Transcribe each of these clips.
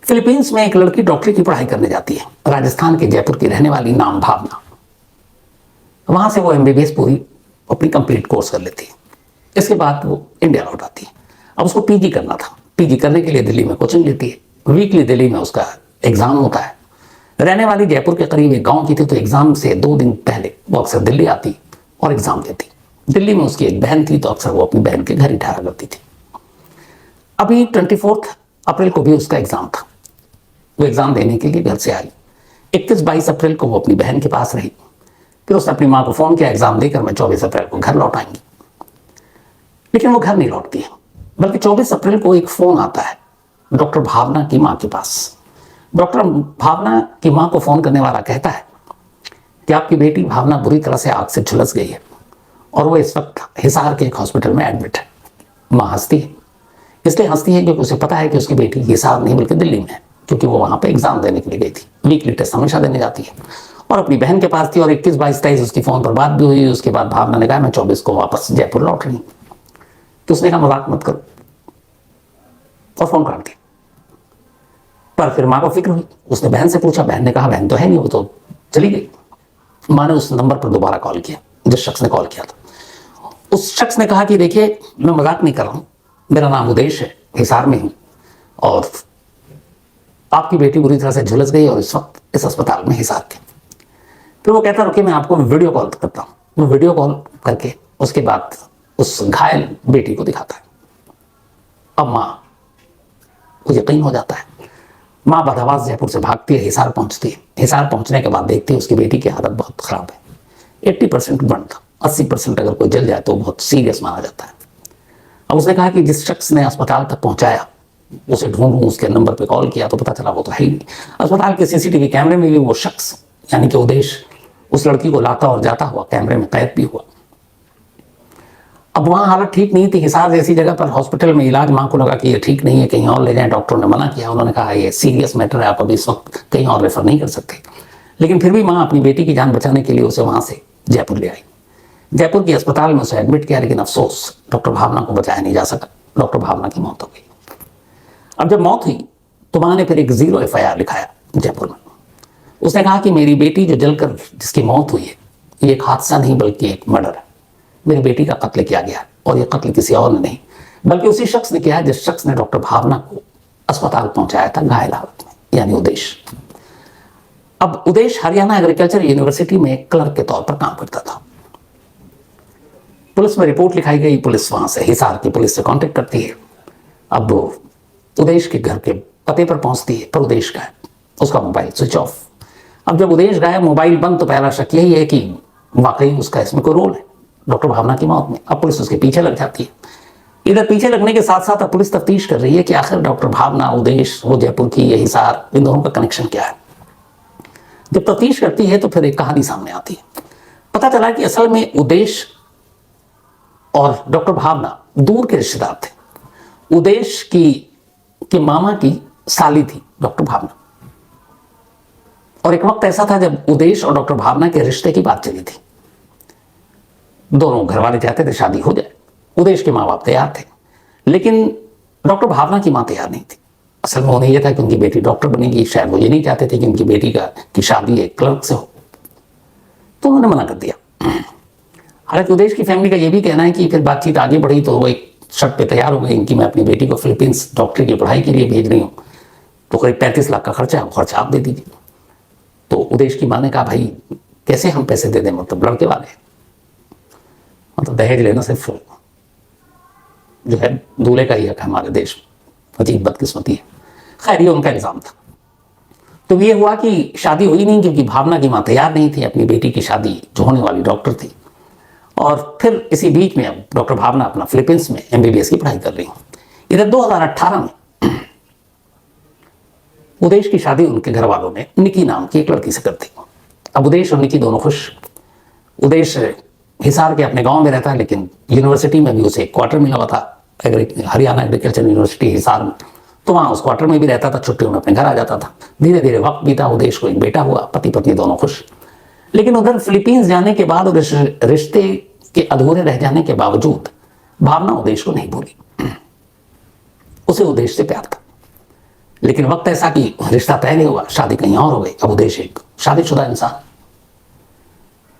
Philippines में एक लड़की डॉक्टरी की पढ़ाई करने जाती है, राजस्थान के जयपुर की रहने वाली, नाम भावना। वहां से वो एमबीबीएस पूरी अपनी कंप्लीट कोर्स कर लेती है। इसके बाद वो इंडिया लौट आती है। अब उसको पीजी करना था। पीजी करने के लिए दिल्ली में कोचिंग लेती है। वीकली दिल्ली में उसका एग्जाम होता है। रहने वाली जयपुर के करीब एक गांव की थी, तो एग्जाम से 2 दिन पहले वो अक्सर दिल्ली आती और एग्जाम देती। दिल्ली में उसकी एक बहन थी, तो अक्सर वो अपनी बहन के घर ही ठहरा करती थी। अभी 24 अप्रैल को भी उसका एग्जाम था। वो एग्जाम देने के लिए घर से आई। 21-22 अप्रैल को वो अपनी बहन के पास रही। फिर उसने अपनी माँ को फोन किया, एग्जाम देकर मैं 24 अप्रैल को घर लौट आएंगी। लेकिन वो घर नहीं लौटती है, बल्कि 24 अप्रैल को एक फोन आता है डॉक्टर भावना की माँ के पास। डॉक्टर भावना की माँ को फोन करने वाला कहता है कि आपकी बेटी भावना बुरी तरह से आग से झुलस गई है और वो इस वक्त हिसार के एक हॉस्पिटल में एडमिट है। माँ हंसती है। इसलिए हंसती है क्योंकि उसे पता है कि उसकी बेटी हिसार नहीं बल्कि दिल्ली में है, क्योंकि वो वहां पे एग्जाम देने के लिए गई थी। वीकली टेस्ट हमेशा देने जाती है और अपनी बहन के पास थी। और 21, 22, 23 उसकी फोन पर बात भी हुई। उसके बाद भावना ने कहा मैं 24 को वापस जयपुर लौट रही हूँ। तो उसने कहा मजाक मत करो और फोन काट दिया। पर फिर माँ को फिक्र हुई। उसने बहन से पूछा, बहन ने कहा बहन तो है नहीं, वो तो चली गई। माँ ने उस नंबर पर दोबारा कॉल किया जिस शख्स ने कॉल किया था। उस शख्स ने कहा कि देखिए मैं मजाक नहीं कर रहा हूँ, मेरा नाम उदेश है, हिसार में हूँ और आपकी बेटी बुरी तरह से झुलस गई और इस वक्त इस अस्पताल में हिसार के। फिर वो कहता रुकिए मैं आपको वीडियो कॉल करता हूँ। वो वीडियो कॉल करके उसके बाद उस घायल बेटी को दिखाता है। अब माँ को यकीन हो जाता है। माँ बदहवास जयपुर से भागती है, हिसार पहुंचती है। हिसार पहुंचने के बाद देखती है उसकी बेटी की हालत बहुत खराब है। 80% बर्न था, 80% अगर कोई जल जाए तो बहुत सीरियस माना जाता है। अब उसने कहा कि जिस शख्स ने अस्पताल तक पहुंचाया उसे ढूंढूं, उसके नंबर पे कॉल किया तो पता चला वो तो है ही नहीं। अस्पताल के सीसीटीवी कैमरे में भी वो शख्स यानी कि उदेश उस लड़की को लाता और जाता हुआ कैमरे में कैद भी हुआ। अब वहाँ हालत ठीक नहीं थी। हिसार जैसी जगह पर हॉस्पिटल में इलाज, माँ को लगा कि ये ठीक नहीं है, कहीं और ले जाएं। डॉक्टरों ने मना किया। उन्होंने कहा ये सीरियस मैटर है, आप अभी इस वक्त कहीं और रेफर नहीं कर सकते। लेकिन फिर भी माँ अपनी बेटी की जान बचाने के लिए उसे वहाँ से जयपुर ले आई। जयपुर के अस्पताल में उसे एडमिट किया, लेकिन अफसोस डॉक्टर भावना को बचाया नहीं जा सका। डॉक्टर भावना की मौत हो गई। अब जब मौत हुई तो माँ ने फिर एक 0 FIR लिखाया जयपुर में। उसने कहा कि मेरी बेटी जो जलकर जिसकी मौत हुई है ये एक हादसा नहीं बल्कि एक मर्डर है। मेरी बेटी का कत्ल किया गया और ये कत्ल किसी और ने नहीं बल्कि उसी शख्स ने किया जिस शख्स ने डॉक्टर भावना को अस्पताल पहुंचाया था घायल हालत में, यानी उदेश। अब उदेश हरियाणा एग्रीकल्चर यूनिवर्सिटी में क्लर्क के तौर पर काम करता था। पुलिस में रिपोर्ट लिखाई गई। पुलिस वहां से हिसार की पुलिस से कांटेक्ट करती है। अब उदेश के घर के पते पर पहुंचती है, पर उदेश गायब, उसका मोबाइल स्विच ऑफ। अब जब उदेश गायब, मोबाइल बंद, तो पहला शक यही है कि वाकई उसका इसमें कोई रोल है डॉक्टर भावना की मौत में। अब पुलिस उसके पीछे लग जाती है। इधर पीछे लगने के साथ साथ अब पुलिस तफ्तीश कर रही है कि आखिर डॉक्टर भावना, उदेश, वो जयपुर की, ये हिसार, इन दोनों का कनेक्शन क्या है। जब तफ्तीश करती है तो फिर एक कहानी सामने आती है। पता चला कि असल में उदेश और डॉक्टर भावना दूर के रिश्तेदार थे। उदेश की मामा की साली थी डॉक्टर भावना। और एक वक्त ऐसा था जब उदेश और डॉक्टर भावना के रिश्ते की बात चली थी। दोनों घर वाले चाहते थे शादी हो जाए। उदेश के माँ बाप तैयार थे, लेकिन डॉक्टर भावना की माँ तैयार नहीं थी। असल में उन्हें यह था कि उनकी बेटी डॉक्टर बनेगी। शायद वो ये नहीं चाहते थे कि उनकी बेटी की शादी एक क्लर्क से हो, तो उन्होंने मना कर दिया। हालांकि उदेश की फैमिली का यह भी कहना है कि फिर बातचीत आगे बढ़ी तो वो एक शर्त पे तैयार हो गई कि मैं अपनी बेटी को फिलीपींस डॉक्टरी की पढ़ाई के लिए भेज रही हूँ, तो करीब 35 लाख का खर्चा है, वो खर्चा आप दे दीजिए। तो उदेश की माँ ने कहा भाई कैसे हम पैसे दे दें, मतलब लड़के वाले, मतलब दहेज लेना सिर्फ जो है दूल्हे का ही हक है हमारे देश में। अजीब बदकिस्मती है। खैर ये उनका इल्जाम था। तो ये हुआ कि शादी हुई नहीं क्योंकि भावना की माँ तैयार नहीं थी। अपनी बेटी की शादी जो होने वाली डॉक्टर थी। और फिर इसी बीच में अब डॉक्टर भावना अपना फिलीपींस में MBBS की पढ़ाई कर रही हूँ। इधर 2018 में उदेश की शादी उनके घर वालों ने निकी नाम की एक लड़की से कर दी। अब उदेश और निकी दोनों खुश। उदेश हिसार के अपने गांव में रहता है, लेकिन यूनिवर्सिटी में भी उसे एक क्वार्टर मिला हुआ था, हरियाणा एग्रीकल्चर यूनिवर्सिटी हिसार में। तो वहाँ उस क्वार्टर में भी रहता था, छुट्टियों में अपने घर आ जाता था। धीरे धीरे वक्त बीता, उदेश को एक बेटा हुआ, पति पत्नी दोनों खुश। लेकिन उधर फिलीपींस जाने के बाद और रिश्ते के अधूरे रह जाने के बावजूद भावना उदेश को नहीं भूली। उसे उदेश से प्यार था, लेकिन वक्त ऐसा कि रिश्ता तय नहीं हुआ, शादी कहीं और हो गई। अब उदेश एक शादीशुदा इंसान,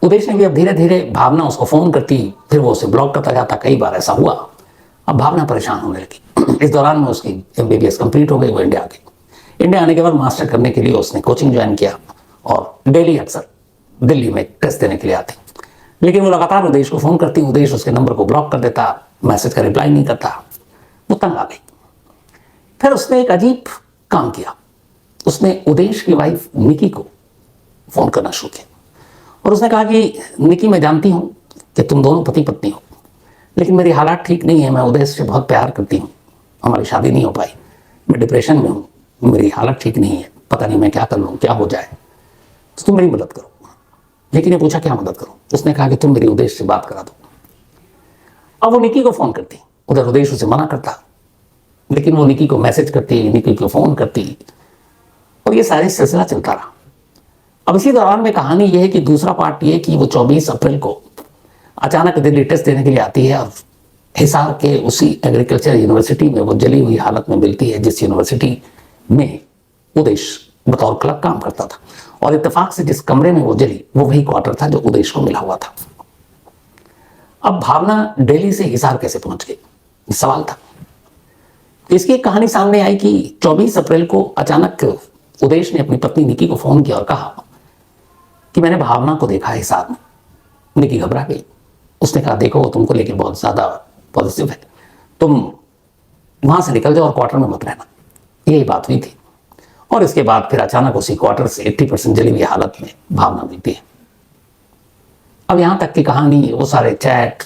उदेश ने भी अब धीरे धीरे भावना उसको फोन करती, फिर वो उसे ब्लॉक करता जाता, कई बार ऐसा हुआ। अब भावना परेशान होने लगी। इस दौरान में उसकी MBBS कंप्लीट हो गई, वो इंडिया आ गई। इंडिया आने के बाद मास्टर करने के लिए उसने कोचिंग ज्वाइन किया और डेली अक्सर दिल्ली में टेस्ट देने के लिए आती। लेकिन वो लगातार उदेश को फोन करती, उदेश उसके नंबर को ब्लॉक कर देता, मैसेज का रिप्लाई नहीं करता। वो तंग आ गई। फिर उसने एक अजीब काम किया, उसने उदेश की वाइफ निकी को फोन करना शुरू किया और उसने कहा कि निकी, मैं जानती हूं कि तुम दोनों पति पत्नी हो, लेकिन मेरी हालात ठीक नहीं है, मैं उदेश से बहुत प्यार करती हूँ, हमारी शादी नहीं हो पाई, मैं डिप्रेशन में हूँ, मेरी हालत ठीक नहीं है, पता नहीं मैं क्या कर लूँ, क्या हो जाए, तो तुम मेरी मदद करो। निकी ने पूछा क्या मदद करो? उसने कहा कि तुम मेरी उदेश से बात करा दो। अब वो निकी को फोन करती, उधर उदेश उसे मना करता, लेकिन वो निकी को मैसेज करती, निकी को फोन करती और ये सारी सिलसिला चलता रहा। अब इसी दौरान में कहानी ये है कि दूसरा पार्ट ये कि वो 24 अप्रैल को अचानक दिल्ली टेस्ट देने के लिए आती है और हिसार के उसी एग्रीकल्चर यूनिवर्सिटी में वो जली हुई हालत में मिलती है जिस यूनिवर्सिटी में उदेश बतौर क्लर्क काम करता था। और इत्तेफाक से जिस कमरे में वो जली वो वही क्वार्टर था जो उदेश को मिला हुआ था। अब भावना दिल्ली से हिसार कैसे पहुंच गई, सवाल था। इसकी एक कहानी सामने आई कि 24 अप्रैल को अचानक उदेश ने अपनी पत्नी निकी को फोन किया और कहा कि मैंने भावना को देखा हिसार में। निकी घबरा गई। उसने कहा देखो वो तुमको लेके बहुत ज्यादा पॉजिटिव है, तुम वहां से निकल जाओ और क्वार्टर में मत रहना। यही बात हुई थी। और इसके बाद फिर अचानक उसी क्वार्टर से 80% जली हुई हालत में भावना मिलती है। अब यहां तक की कहानी, वो सारे चैट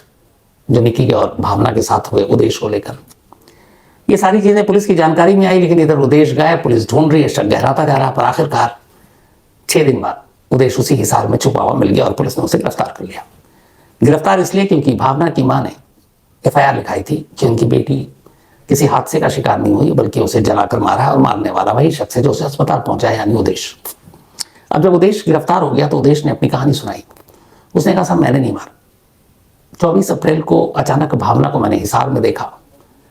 जो निकी और भावना के साथ हुए उदेश को लेकर, ये सारी चीजें पुलिस की जानकारी में आई। लेकिन इधर उदेश गायब, पुलिस ढूंढ रही है, शक गहराता जा रहा। पर आखिरकार 6 दिन बाद उदेश उसी हिसार में छुपा हुआ मिल गया और पुलिस ने उसे गिरफ्तार कर लिया। गिरफ्तार इसलिए क्योंकि भावना की मां ने FIR लिखाई थी कि उनकी बेटी किसी हादसे का शिकार नहीं हुई, बल्कि उसे जलाकर मारा है और मारने वाला वही शख्स है जो उसे अस्पताल पहुंचाया, यानी उदेश। अब जब उदेश गिरफ्तार हो गया तो उदेश ने अपनी कहानी सुनाई। उसने कहा साहब मैंने नहीं मारा, 24 अप्रैल को अचानक भावना को मैंने हिसार में देखा,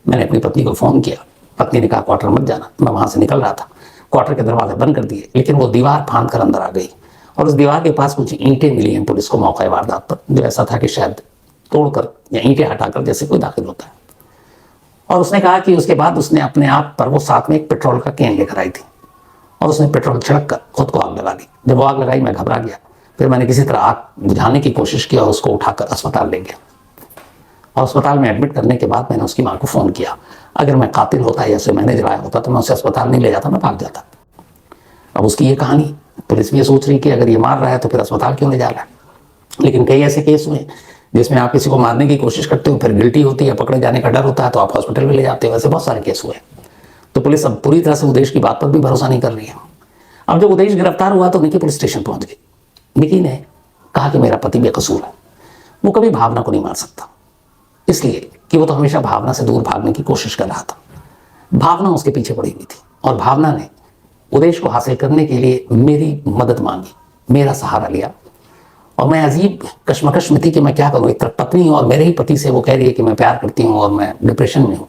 मैंने अपनी पत्नी को फोन किया, पत्नी ने कहा क्वार्टर मत जाना। मैं वहां से निकल रहा था, क्वार्टर के दरवाजे बंद कर दिए, लेकिन वो दीवार फांद कर अंदर आ गई और उस दीवार के पास कुछ ईंटें मिली हैं पुलिस को मौका वारदात पर, जो ऐसा था कि शायद तोड़कर या ईंटें हटाकर जैसे कोई दाखिल होता है। और उसने कहा कि उसके बाद उसने अपने आप पर वो साथ में एक पेट्रोल का कैन लेकर आई थी और उसने पेट्रोल छिड़क कर खुद को आग लगा दी। जब वो आग लगाई मैं घबरा गया, फिर मैंने किसी तरह आग बुझाने की कोशिश की और उसको उठाकर अस्पताल ले गया। और अस्पताल में एडमिट करने के बाद मैंने उसकी माँ को फोन किया। अगर मैं कातिल होता या उसे मैंने जलाया होता तो मैं उसे अस्पताल नहीं ले जाता, मैं भाग जाता। अब उसकी ये कहानी, पुलिस भी ये सोच रही कि अगर ये मार रहा है तो फिर अस्पताल क्यों ले जा रहा है। लेकिन कई ऐसे केस हुए जिसमें आप किसी को मारने की कोशिश करते हो, फिर गिल्टी होती है, पकड़े जाने का डर होता है, तो आप हॉस्पिटल में ले जाते हो। वैसे बहुत सारे केस हुए। तो पुलिस अब पूरी तरह से उदेश की बात पर भी भरोसा नहीं कर रही है। अब जब उदेश गिरफ्तार हुआ तो निकी पुलिस स्टेशन पहुंच गई। निकी ने कहा कि मेरा पति बेकसूर है, वो कभी भावना को नहीं मार सकता, इसलिए कि वो तो हमेशा भावना से दूर भागने की कोशिश कर रहा था। भावना उसके पीछे पड़ी हुई थी और भावना ने उदेश को हासिल करने के लिए मेरी मदद मांगी, मेरा सहारा लिया। और मैं अजीब कश्मकश में थी कि मैं क्या करूं। एक तरफ पत्नी और मेरे ही पति से वो कह रही है कि मैं प्यार करती हूं और मैं डिप्रेशन में हूं।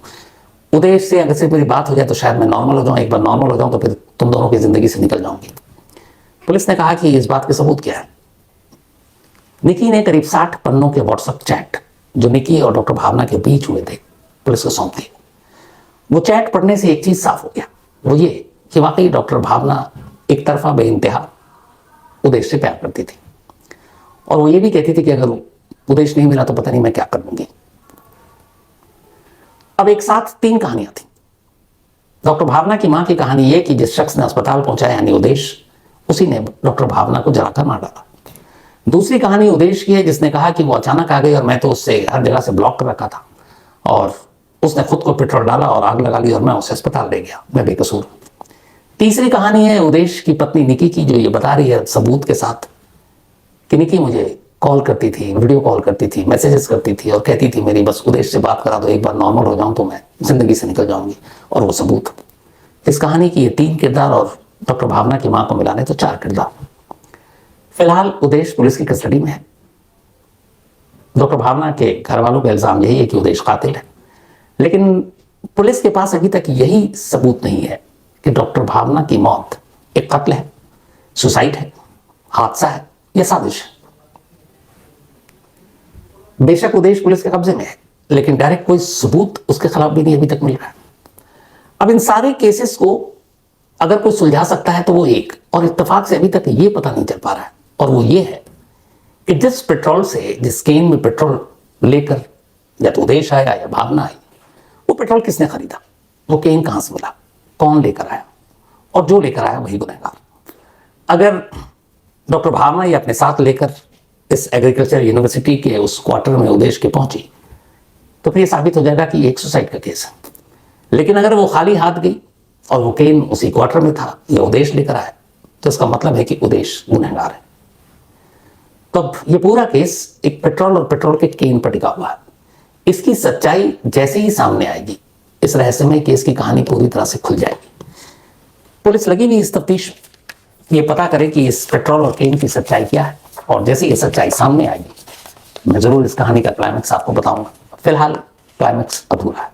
उदेश से अगर से मेरी बात हो जाए तो शायद मैं नॉर्मल हो जाऊं, एक बार नॉर्मल हो जाऊं तो फिर तुम दोनों की जिंदगी से निकल जाऊंगी। पुलिस ने कहा कि इस बात के सबूत क्या है। निकी ने करीब 60 पन्नों के व्हाट्सएप चैट जो निकी और डॉक्टर भावना के बीच हुए थे पुलिस को सौंप दिए। वो चैट पढ़ने से एक चीज साफ हो गया, वो ये कि वाकई डॉक्टर भावना एक तरफा बेइंतहा उदेश से प्यार करती थी और वो ये भी कहती थी कि अगर उदेश नहीं मिला तो पता नहीं मैं क्या कर लूंगी। अब एक साथ 3 कहानियां थी। डॉक्टर भावना की मां की कहानी ये कि जिस शख्स ने अस्पताल पहुंचाया यानी उदेश, उसी ने डॉक्टर भावना को जलाकर मार डाला। दूसरी कहानी उदेश की है जिसने कहा कि वो अचानक आ गई और मैं तो उससे हर जगह से ब्लॉक कर रखा था और उसने खुद को पेट्रोल डाला और आग लगा ली और मैं उसे अस्पताल ले गया, मैं बेकसूर हूं। तीसरी कहानी है उदेश की पत्नी निकी की, जो ये बता रही है सबूत के साथ कि निकी मुझे कॉल करती थी, वीडियो कॉल करती थी, मैसेजेस करती थी और कहती थी मेरी बस उदेश से बात करा दो, एक बार नॉर्मल हो जाऊं तो मैं जिंदगी से निकल जाऊंगी। और वो सबूत। इस कहानी की ये 3 किरदार और डॉक्टर भावना की मां को मिलाने तो 4 किरदार। फिलहाल उदेश पुलिस की कस्टडी में है। डॉक्टर भावना के घर वालों का इल्जाम यही है कि उदेश कातिल है, लेकिन पुलिस के पास अभी तक यही सबूत नहीं है कि डॉक्टर भावना की मौत एक कत्ल है, सुसाइड है, हादसा है या साजिश है। बेशक उदेश पुलिस के कब्जे में है, लेकिन डायरेक्ट कोई सबूत उसके खिलाफ भी नहीं अभी तक मिल रहा है। अब इन सारे केसेस को अगर कोई सुलझा सकता है तो वो एक, और इत्तेफाक से अभी तक ये पता नहीं चल पा रहा है, और वो ये है कि जिस पेट्रोल से, जिस केन में पेट्रोल लेकर या तो उदेश आया या भावना आई, वो पेट्रोल किसने खरीदा, वो केन कहां से मिला, कौन लेकर आया, और जो लेकर आया वही गुनहगार। अगर डॉक्टर भावना ये अपने साथ लेकर इस एग्रीकल्चर यूनिवर्सिटी के उस क्वार्टर में उदेश के पहुंची तो फिर ये साबित हो जाएगा कि एक सुसाइड का केस है। लेकिन अगर वो खाली हाथ गई और वो केन उसी क्वार्टर में था या उदेश लेकर आया तो इसका मतलब है कि उदेश गुनहगार है। तो अब ये पूरा केस एक पेट्रोल और पेट्रोल के केन पर टिका हुआ है। इसकी सच्चाई जैसे ही सामने आएगी, इस रहस्यमय केस की कहानी पूरी तरह से खुल जाएगी। पुलिस लगी हुई इस तफ्तीश ये पता करे कि इस पेट्रोल और केन की सच्चाई क्या है, और जैसे ये सच्चाई सामने आएगी मैं जरूर इस कहानी का क्लाइमेक्स आपको बताऊंगा। फिलहाल क्लाइमेक्स अधूरा है।